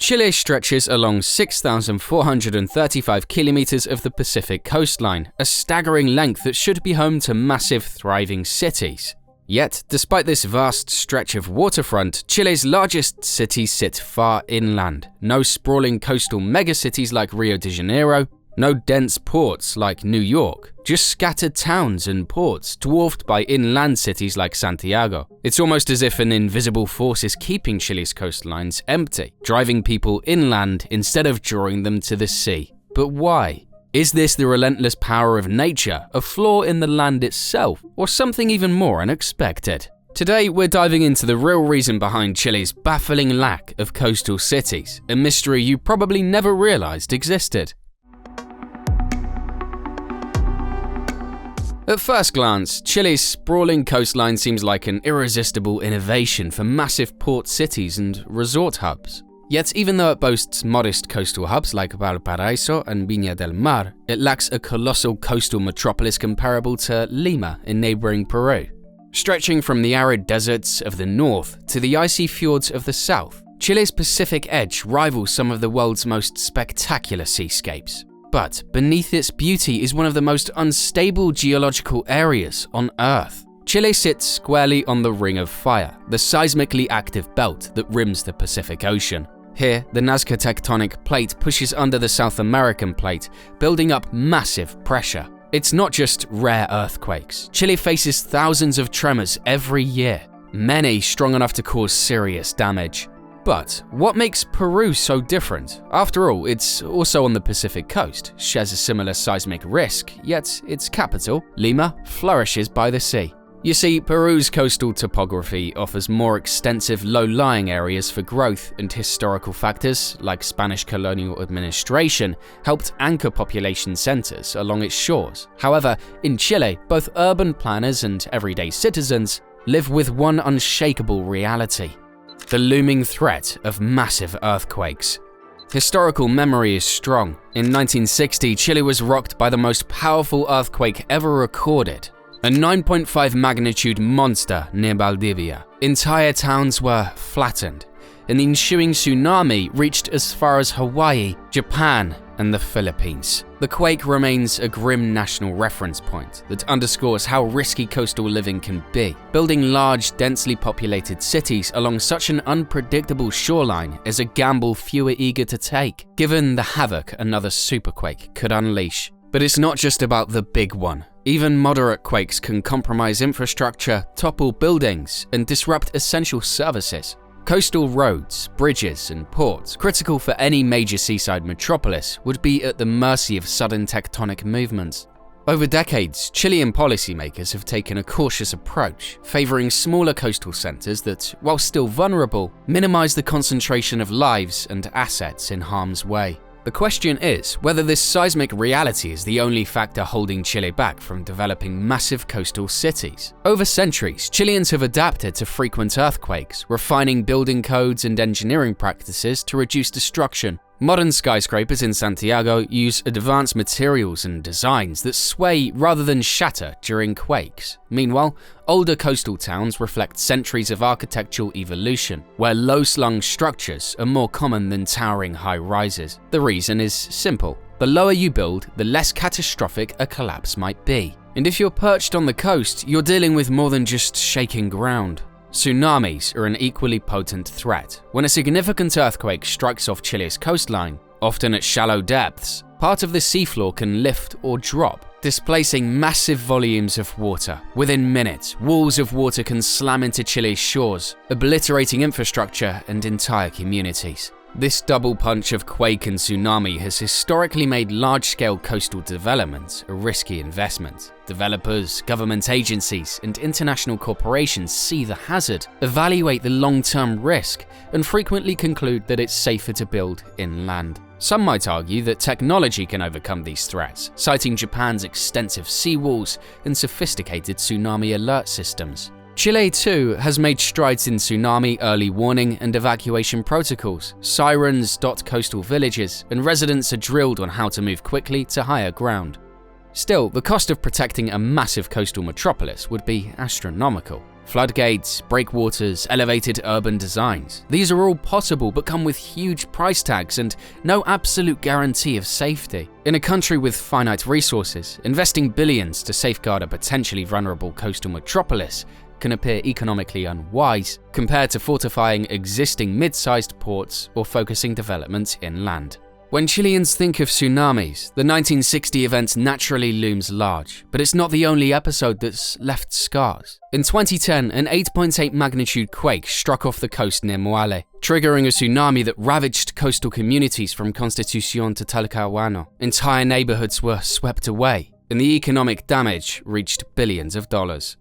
Chile stretches along 6,435 kilometers of the Pacific coastline, a staggering length that should be home to massive, thriving cities. Yet, despite this vast stretch of waterfront, Chile's largest cities sit far inland. No sprawling coastal megacities like Rio de Janeiro, no dense ports like New York, just scattered towns and ports dwarfed by inland cities like Santiago. It's almost as if an invisible force is keeping Chile's coastlines empty, driving people inland instead of drawing them to the sea. But why? Is this the relentless power of nature, a flaw in the land itself, or something even more unexpected? Today, we're diving into the real reason behind Chile's baffling lack of coastal cities, a mystery you probably never realized existed. At first glance, Chile's sprawling coastline seems like an irresistible innovation for massive port cities and resort hubs. Yet, even though it boasts modest coastal hubs like Valparaíso and Viña del Mar, it lacks a colossal coastal metropolis comparable to Lima in neighboring Peru. Stretching from the arid deserts of the north to the icy fjords of the south, Chile's Pacific edge rivals some of the world's most spectacular seascapes. But beneath its beauty is one of the most unstable geological areas on Earth. Chile sits squarely on the Ring of Fire, the seismically active belt that rims the Pacific Ocean. Here, the Nazca Tectonic plate pushes under the South American plate, building up massive pressure. It's not just rare earthquakes. Chile faces thousands of tremors every year, many strong enough to cause serious damage. But what makes Peru so different? After all, it's also on the Pacific coast, shares a similar seismic risk, yet its capital, Lima, flourishes by the sea. You see, Peru's coastal topography offers more extensive low-lying areas for growth, and historical factors, like Spanish colonial administration, helped anchor population centers along its shores. However, in Chile, both urban planners and everyday citizens live with one unshakable reality: the looming threat of massive earthquakes. Historical memory is strong. In 1960, Chile was rocked by the most powerful earthquake ever recorded, a 9.5 magnitude monster near Valdivia. Entire towns were flattened, and the ensuing tsunami reached as far as Hawaii, Japan, and the Philippines. The quake remains a grim national reference point that underscores how risky coastal living can be. Building large, densely populated cities along such an unpredictable shoreline is a gamble few are eager to take, given the havoc another superquake could unleash. But it's not just about the big one. Even moderate quakes can compromise infrastructure, topple buildings, and disrupt essential services. Coastal roads, bridges, and ports, critical for any major seaside metropolis, would be at the mercy of sudden tectonic movements. Over decades, Chilean policymakers have taken a cautious approach, favoring smaller coastal centers that, while still vulnerable, minimize the concentration of lives and assets in harm's way. The question is whether this seismic reality is the only factor holding Chile back from developing massive coastal cities. Over centuries, Chileans have adapted to frequent earthquakes, refining building codes and engineering practices to reduce destruction. Modern skyscrapers in Santiago use advanced materials and designs that sway rather than shatter during quakes. Meanwhile, older coastal towns reflect centuries of architectural evolution, where low-slung structures are more common than towering high-rises. The reason is simple. The lower you build, the less catastrophic a collapse might be. And if you're perched on the coast, you're dealing with more than just shaking ground. Tsunamis are an equally potent threat. When a significant earthquake strikes off Chile's coastline, often at shallow depths, part of the seafloor can lift or drop, displacing massive volumes of water. Within minutes, walls of water can slam into Chile's shores, obliterating infrastructure and entire communities. This double punch of quake and tsunami has historically made large-scale coastal development a risky investment. Developers, government agencies, and international corporations see the hazard, evaluate the long-term risk, and frequently conclude that it's safer to build inland. Some might argue that technology can overcome these threats, citing Japan's extensive seawalls and sophisticated tsunami alert systems. Chile, too, has made strides in tsunami early warning and evacuation protocols. Sirens dot coastal villages, and residents are drilled on how to move quickly to higher ground. Still, the cost of protecting a massive coastal metropolis would be astronomical. Floodgates, breakwaters, elevated urban designs. These are all possible but come with huge price tags and no absolute guarantee of safety. In a country with finite resources, investing billions to safeguard a potentially vulnerable coastal metropolis can appear economically unwise compared to fortifying existing mid-sized ports or focusing development inland. When Chileans think of tsunamis, the 1960 event naturally looms large, but it's not the only episode that's left scars. In 2010, an 8.8 magnitude quake struck off the coast near Moale, triggering a tsunami that ravaged coastal communities from Constitución to Talcahuano. Entire neighborhoods were swept away, and the economic damage reached billions of dollars.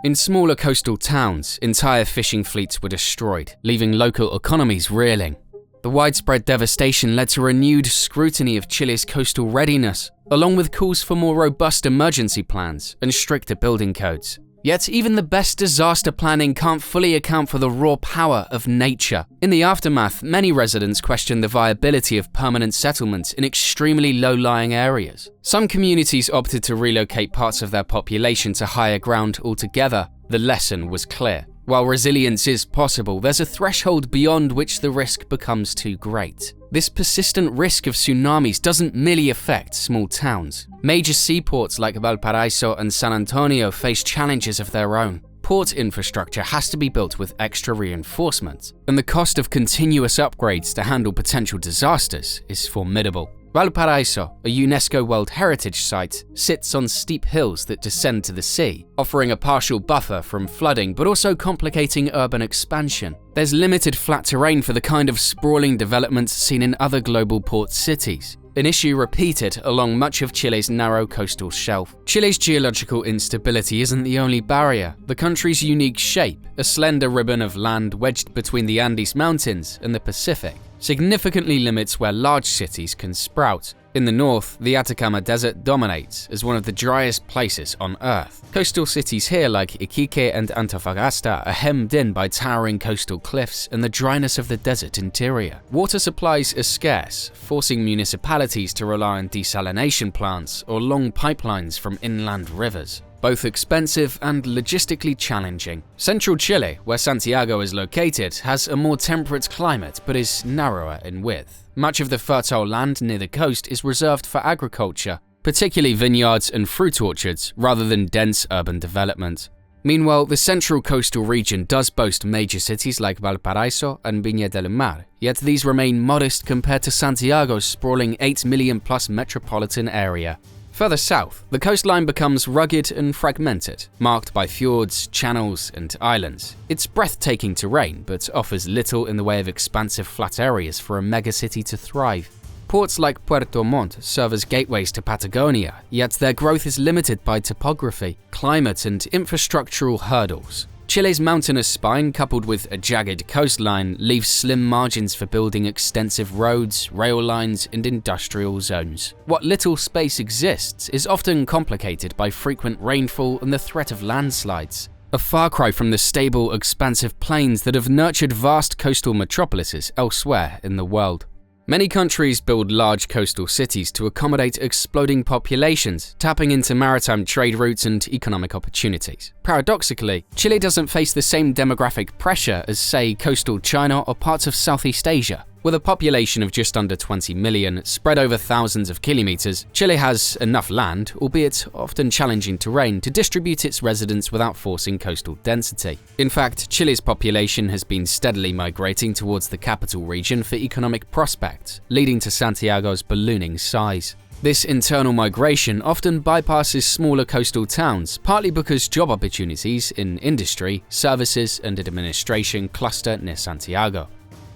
In smaller coastal towns, entire fishing fleets were destroyed, leaving local economies reeling. The widespread devastation led to renewed scrutiny of Chile's coastal readiness, along with calls for more robust emergency plans and stricter building codes. Yet even the best disaster planning can't fully account for the raw power of nature. In the aftermath, many residents questioned the viability of permanent settlement in extremely low-lying areas. Some communities opted to relocate parts of their population to higher ground altogether. The lesson was clear. While resilience is possible, there's a threshold beyond which the risk becomes too great. This persistent risk of tsunamis doesn't merely affect small towns. Major seaports like Valparaiso and San Antonio face challenges of their own. Port infrastructure has to be built with extra reinforcement, and the cost of continuous upgrades to handle potential disasters is formidable. Valparaiso, a UNESCO World Heritage Site, sits on steep hills that descend to the sea, offering a partial buffer from flooding but also complicating urban expansion. There's limited flat terrain for the kind of sprawling development seen in other global port cities, an issue repeated along much of Chile's narrow coastal shelf. Chile's geological instability isn't the only barrier. The country's unique shape, a slender ribbon of land wedged between the Andes Mountains and the Pacific, significantly limits where large cities can sprout. In the north, the Atacama Desert dominates as one of the driest places on Earth. Coastal cities here like Iquique and Antofagasta are hemmed in by towering coastal cliffs and the dryness of the desert interior. Water supplies are scarce, forcing municipalities to rely on desalination plants or long pipelines from inland rivers, both expensive and logistically challenging. Central Chile, where Santiago is located, has a more temperate climate but is narrower in width. Much of the fertile land near the coast is reserved for agriculture, particularly vineyards and fruit orchards, rather than dense urban development. Meanwhile, the central coastal region does boast major cities like Valparaiso and Viña del Mar, yet these remain modest compared to Santiago's sprawling 8 million-plus metropolitan area. Further south, the coastline becomes rugged and fragmented, marked by fjords, channels, and islands. It's breathtaking terrain, but offers little in the way of expansive flat areas for a megacity to thrive. Ports like Puerto Montt serve as gateways to Patagonia, yet their growth is limited by topography, climate, and infrastructural hurdles. Chile's mountainous spine, coupled with a jagged coastline, leaves slim margins for building extensive roads, rail lines, and industrial zones. What little space exists is often complicated by frequent rainfall and the threat of landslides, a far cry from the stable, expansive plains that have nurtured vast coastal metropolises elsewhere in the world. Many countries build large coastal cities to accommodate exploding populations, tapping into maritime trade routes and economic opportunities. Paradoxically, Chile doesn't face the same demographic pressure as, say, coastal China or parts of Southeast Asia. With a population of just under 20 million, spread over thousands of kilometers, Chile has enough land, albeit often challenging terrain, to distribute its residents without forcing coastal density. In fact, Chile's population has been steadily migrating towards the capital region for economic prospects, leading to Santiago's ballooning size. This internal migration often bypasses smaller coastal towns, partly because job opportunities in industry, services, and administration cluster near Santiago.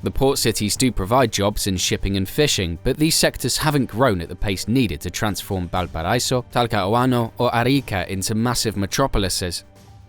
The port cities do provide jobs in shipping and fishing, but these sectors haven't grown at the pace needed to transform Valparaiso, Talcahuano, or Arica into massive metropolises.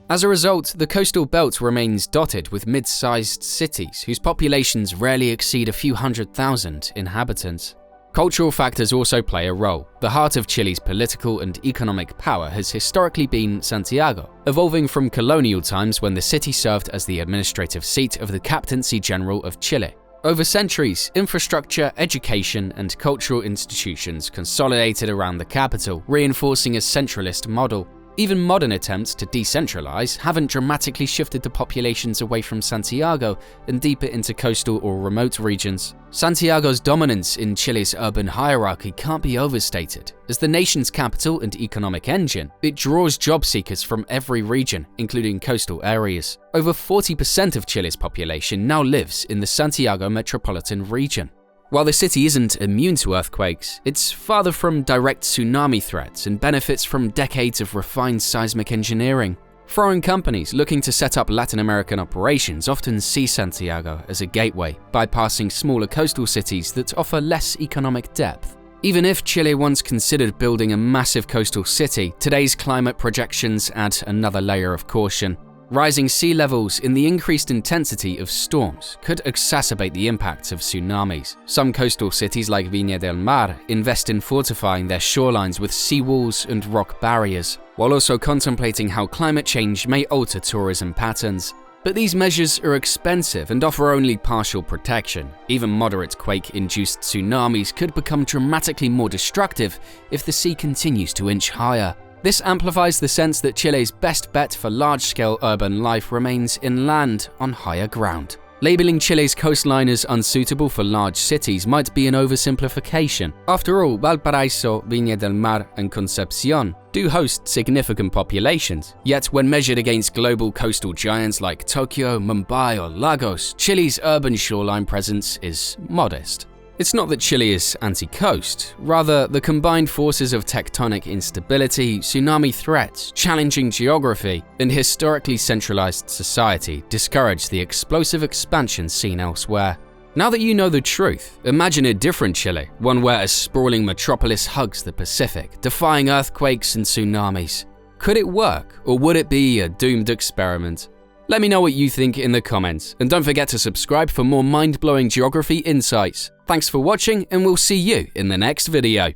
As a result, the coastal belt remains dotted with mid-sized cities whose populations rarely exceed a few 100,000 inhabitants. Cultural factors also play a role. The heart of Chile's political and economic power has historically been Santiago, evolving from colonial times when the city served as the administrative seat of the Captaincy General of Chile. Over centuries, infrastructure, education, and cultural institutions consolidated around the capital, reinforcing a centralist model. Even modern attempts to decentralize haven't dramatically shifted the populations away from Santiago and deeper into coastal or remote regions. Santiago's dominance in Chile's urban hierarchy can't be overstated. As the nation's capital and economic engine, it draws job seekers from every region, including coastal areas. Over 40% of Chile's population now lives in the Santiago metropolitan region. While the city isn't immune to earthquakes, it's farther from direct tsunami threats and benefits from decades of refined seismic engineering. Foreign companies looking to set up Latin American operations often see Santiago as a gateway, bypassing smaller coastal cities that offer less economic depth. Even if Chile once considered building a massive coastal city, today's climate projections add another layer of caution. Rising sea levels and the increased intensity of storms could exacerbate the impacts of tsunamis. Some coastal cities like Viña del Mar invest in fortifying their shorelines with seawalls and rock barriers, while also contemplating how climate change may alter tourism patterns. But these measures are expensive and offer only partial protection. Even moderate quake-induced tsunamis could become dramatically more destructive if the sea continues to inch higher. This amplifies the sense that Chile's best bet for large-scale urban life remains inland on higher ground. Labeling Chile's coastline as unsuitable for large cities might be an oversimplification. After all, Valparaíso, Viña del Mar, and Concepción do host significant populations. Yet when measured against global coastal giants like Tokyo, Mumbai, or Lagos, Chile's urban shoreline presence is modest. It's not that Chile is anti-coast, rather the combined forces of tectonic instability, tsunami threats, challenging geography, and historically centralized society discourage the explosive expansion seen elsewhere. Now that you know the truth, imagine a different Chile, one where a sprawling metropolis hugs the Pacific, defying earthquakes and tsunamis. Could it work, or would it be a doomed experiment? Let me know what you think in the comments, and don't forget to subscribe for more mind-blowing geography insights. Thanks for watching, and we'll see you in the next video.